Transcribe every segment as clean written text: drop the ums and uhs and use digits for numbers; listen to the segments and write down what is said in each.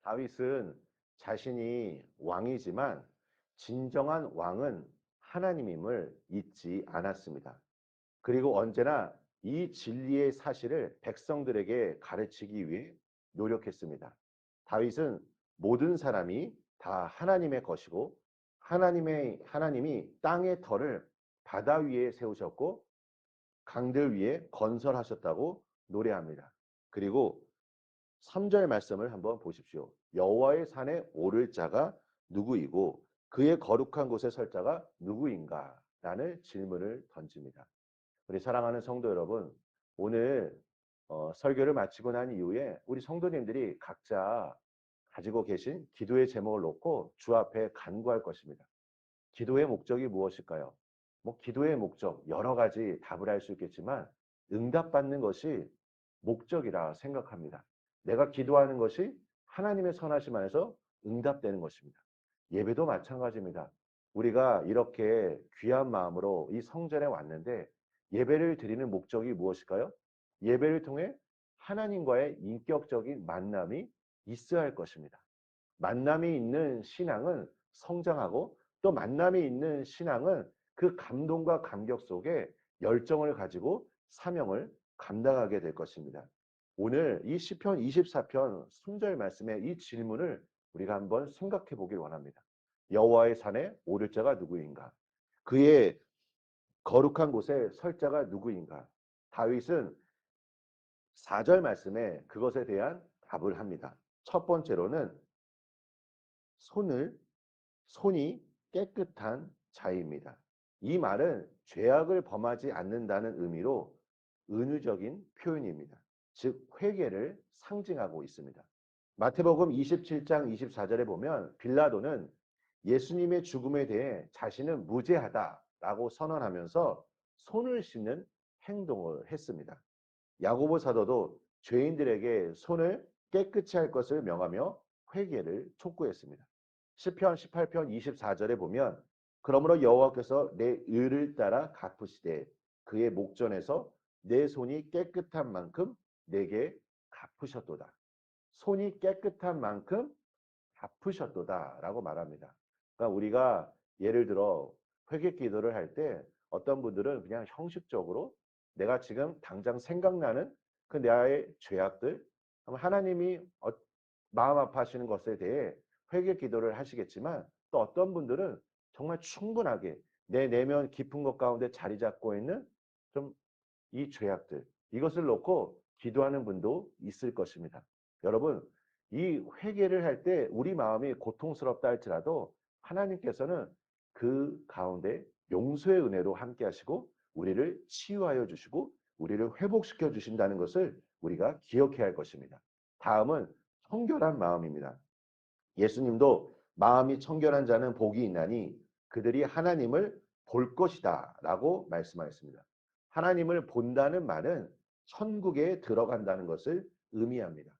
다윗은 자신이 왕이지만 진정한 왕은 하나님임을 잊지 않았습니다. 그리고 언제나 이 진리의 사실을 백성들에게 가르치기 위해 노력했습니다. 다윗은 모든 사람이 다 하나님의 것이고 하나님이 땅의 터를 바다 위에 세우셨고 강들 위에 건설하셨다고 노래합니다. 그리고 3절 말씀을 한번 보십시오. 여호와의 산에 오를 자가 누구이고 그의 거룩한 곳에 설 자가 누구인가? 라는 질문을 던집니다. 우리 사랑하는 성도 여러분, 오늘 설교를 마치고 난 이후에 우리 성도님들이 각자 가지고 계신 기도의 제목을 놓고 주 앞에 간구할 것입니다. 기도의 목적이 무엇일까요? 뭐 기도의 목적 여러 가지 답을 할 수 있겠지만 응답받는 것이 목적이라 생각합니다. 내가 기도하는 것이 하나님의 선하심 안에서 응답되는 것입니다. 예배도 마찬가지입니다. 우리가 이렇게 귀한 마음으로 이 성전에 왔는데 예배를 드리는 목적이 무엇일까요? 예배를 통해 하나님과의 인격적인 만남이 있어야 할 것입니다. 만남이 있는 신앙은 성장하고 또 만남이 있는 신앙은 그 감동과 감격 속에 열정을 가지고 사명을 감당하게 될 것입니다. 오늘 이 시편 24편 순절 말씀의 이 질문을 우리가 한번 생각해 보길 원합니다. 여호와의 산에 오를 자가 누구인가? 그의 거룩한 곳에 설 자가 누구인가? 다윗은 4절 말씀에 그것에 대한 답을 합니다. 첫 번째로는 손을 손이 깨끗한 자입니다. 이 말은 죄악을 범하지 않는다는 의미로 은유적인 표현입니다. 즉 회개를 상징하고 있습니다. 마태복음 27장 24절에 보면 빌라도는 예수님의 죽음에 대해 자신은 무죄하다라고 선언하면서 손을 씻는 행동을 했습니다. 야고보 사도도 죄인들에게 손을 깨끗이 할 것을 명하며 회개를 촉구했습니다. 시편 18편 24절에 보면 그러므로 여호와께서 내 의를 따라 갚으시되 그의 목전에서 내 손이 깨끗한 만큼 내게 갚으셨도다. 손이 깨끗한 만큼 갚으셨도다라고 말합니다. 그러니까 우리가 예를 들어 회개 기도를 할 때 어떤 분들은 그냥 형식적으로 내가 지금 당장 생각나는 그 나의 죄악들 하나님이 마음 아파하시는 것에 대해 회개 기도를 하시겠지만 또 어떤 분들은 정말 충분하게 내 내면 깊은 것 가운데 자리 잡고 있는 좀 이 죄악들 이것을 놓고 기도하는 분도 있을 것입니다. 여러분 이 회개를 할 때 우리 마음이 고통스럽다 할지라도 하나님께서는 그 가운데 용서의 은혜로 함께 하시고 우리를 치유하여 주시고 우리를 회복시켜 주신다는 것을 우리가 기억해야 할 것입니다. 다음은 청결한 마음입니다. 예수님도 마음이 청결한 자는 복이 있나니 그들이 하나님을 볼 것이다 라고 말씀하셨습니다. 하나님을 본다는 말은 천국에 들어간다는 것을 의미합니다.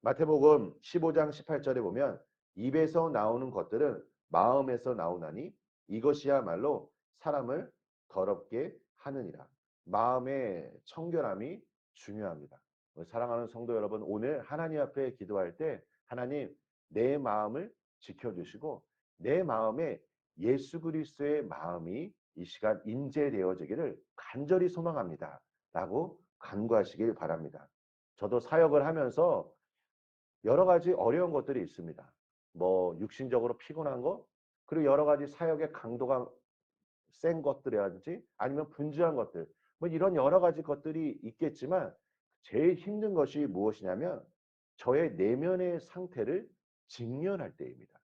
마태복음 15장 18절에 보면 입에서 나오는 것들은 마음에서 나오나니 이것이야말로 사람을 더럽게 하느니라. 마음의 청결함이 중요합니다. 사랑하는 성도 여러분, 오늘 하나님 앞에 기도할 때 하나님 내 마음을 지켜주시고 내 마음에 예수 그리스도의 마음이 이 시간 임재되어지기를 간절히 소망합니다. 라고 간구하시길 바랍니다. 저도 사역을 하면서 여러 가지 어려운 것들이 있습니다. 뭐 육신적으로 피곤한 것, 그리고 여러 가지 사역의 강도가 센 것들이라든지 아니면 분주한 것들, 뭐 이런 여러 가지 것들이 있겠지만 제일 힘든 것이 무엇이냐면 저의 내면의 상태를 직면할 때입니다.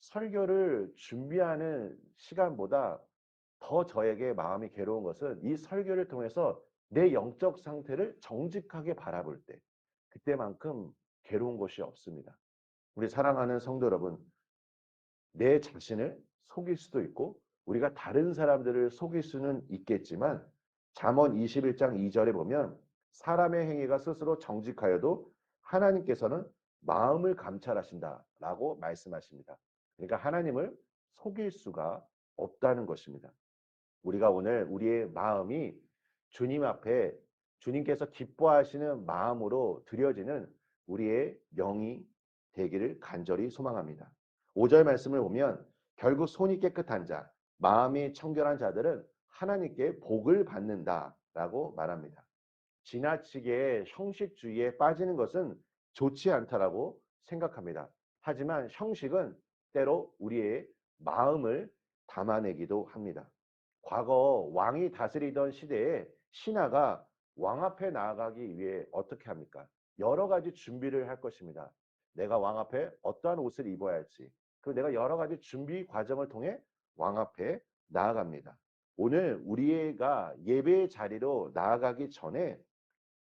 설교를 준비하는 시간보다 더 저에게 마음이 괴로운 것은 이 설교를 통해서 내 영적 상태를 정직하게 바라볼 때, 그때만큼 괴로운 것이 없습니다. 우리 사랑하는 성도 여러분, 내 자신을 속일 수도 있고 우리가 다른 사람들을 속일 수는 있겠지만 잠언 21장 2절에 보면 사람의 행위가 스스로 정직하여도 하나님께서는 마음을 감찰하신다라고 말씀하십니다. 그러니까 하나님을 속일 수가 없다는 것입니다. 우리가 오늘 우리의 마음이 주님 앞에 주님께서 기뻐하시는 마음으로 드려지는 우리의 영이 되기를 간절히 소망합니다. 5절 말씀을 보면 결국 손이 깨끗한 자, 마음이 청결한 자들은 하나님께 복을 받는다라고 말합니다. 지나치게 형식주의에 빠지는 것은 좋지 않다라고 생각합니다. 하지만 형식은 때로 우리의 마음을 담아내기도 합니다. 과거 왕이 다스리던 시대에 신하가 왕 앞에 나아가기 위해 어떻게 합니까? 여러 가지 준비를 할 것입니다. 내가 왕 앞에 어떠한 옷을 입어야 할지, 그 내가 여러 가지 준비 과정을 통해 왕 앞에 나아갑니다. 오늘 우리가 예배의 자리로 나아가기 전에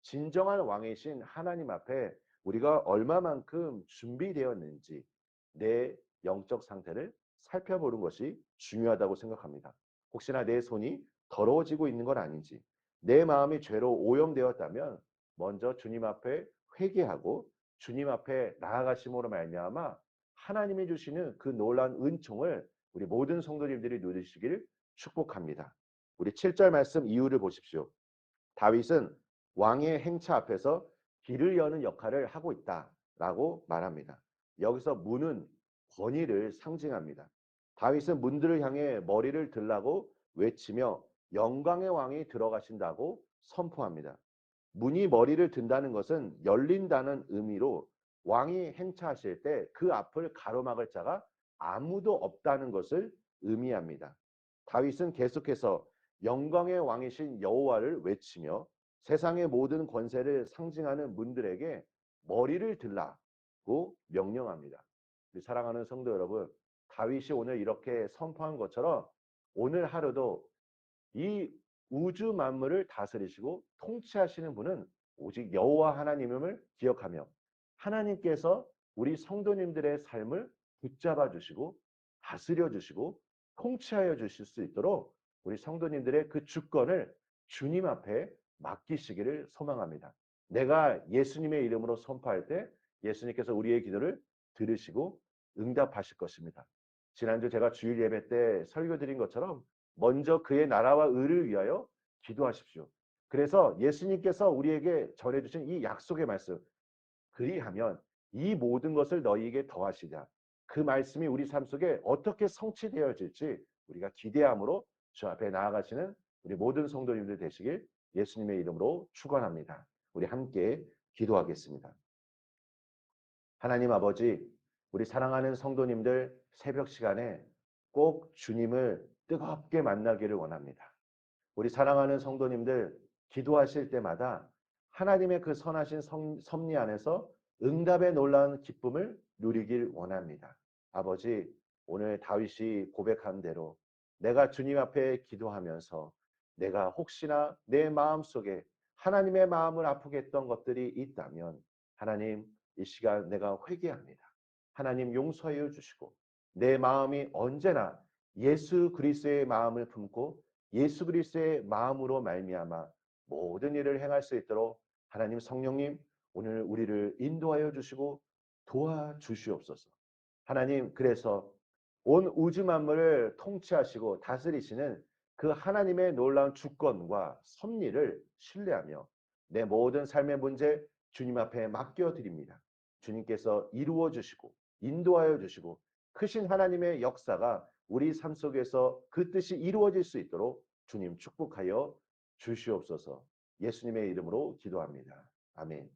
진정한 왕이신 하나님 앞에 우리가 얼마만큼 준비되었는지 내 영적 상태를 살펴보는 것이 중요하다고 생각합니다. 혹시나 내 손이 더러워지고 있는 건 아닌지, 내 마음이 죄로 오염되었다면 먼저 주님 앞에 회개하고 주님 앞에 나아가심으로 말미암아 하나님이 주시는 그 놀라운 은총을 우리 모든 성도님들이 누리시기를 축복합니다. 우리 7절 말씀 이유를 보십시오. 다윗은 왕의 행차 앞에서 길을 여는 역할을 하고 있다라고 말합니다. 여기서 문은 권위를 상징합니다. 다윗은 문들을 향해 머리를 들라고 외치며 영광의 왕이 들어가신다고 선포합니다. 문이 머리를 든다는 것은 열린다는 의미로 왕이 행차하실 때 그 앞을 가로막을 자가 아무도 없다는 것을 의미합니다. 다윗은 계속해서 영광의 왕이신 여호와를 외치며 세상의 모든 권세를 상징하는 문들에게 머리를 들라고 명령합니다. 사랑하는 성도 여러분, 다윗이 오늘 이렇게 선포한 것처럼 오늘 하루도 이 우주 만물을 다스리시고 통치하시는 분은 오직 여호와 하나님임을 기억하며 하나님께서 우리 성도님들의 삶을 붙잡아 주시고 다스려 주시고 통치하여 주실 수 있도록 우리 성도님들의 그 주권을 주님 앞에 맡기시기를 소망합니다. 내가 예수님의 이름으로 선포할 때 예수님께서 우리의 기도를 들으시고 응답하실 것입니다. 지난주 제가 주일 예배 때 설교 드린 것처럼 먼저 그의 나라와 의를 위하여 기도하십시오. 그래서 예수님께서 우리에게 전해주신 이 약속의 말씀, 그리하면 이 모든 것을 너희에게 더하시자. 그 말씀이 우리 삶 속에 어떻게 성취되어질지 우리가 기대함으로 주 앞에 나아가시는 우리 모든 성도님들 되시길 예수님의 이름으로 축원합니다. 우리 함께 기도하겠습니다. 하나님 아버지, 우리 사랑하는 성도님들 새벽 시간에 꼭 주님을 뜨겁게 만나기를 원합니다. 우리 사랑하는 성도님들 기도하실 때마다 하나님의 그 선하신 섭리 안에서 응답의 놀라운 기쁨을 누리길 원합니다. 아버지, 오늘 다윗이 고백한 대로 내가 주님 앞에 기도하면서 내가 혹시나 내 마음속에 하나님의 마음을 아프게 했던 것들이 있다면 하나님, 이 시간 내가 회개합니다. 하나님 용서해 주시고 내 마음이 언제나 예수 그리스도의 마음을 품고 예수 그리스도의 마음으로 말미암아 모든 일을 행할 수 있도록 하나님 성령님 오늘 우리를 인도하여 주시고 도와주시옵소서. 하나님, 그래서 온 우주 만물을 통치하시고 다스리시는 그 하나님의 놀라운 주권과 섭리를 신뢰하며 내 모든 삶의 문제 주님 앞에 맡겨드립니다. 주님께서 이루어 주시고 인도하여 주시고 크신 하나님의 역사가 우리 삶 속에서 그 뜻이 이루어질 수 있도록 주님 축복하여 주시옵소서. 예수님의 이름으로 기도합니다. 아멘.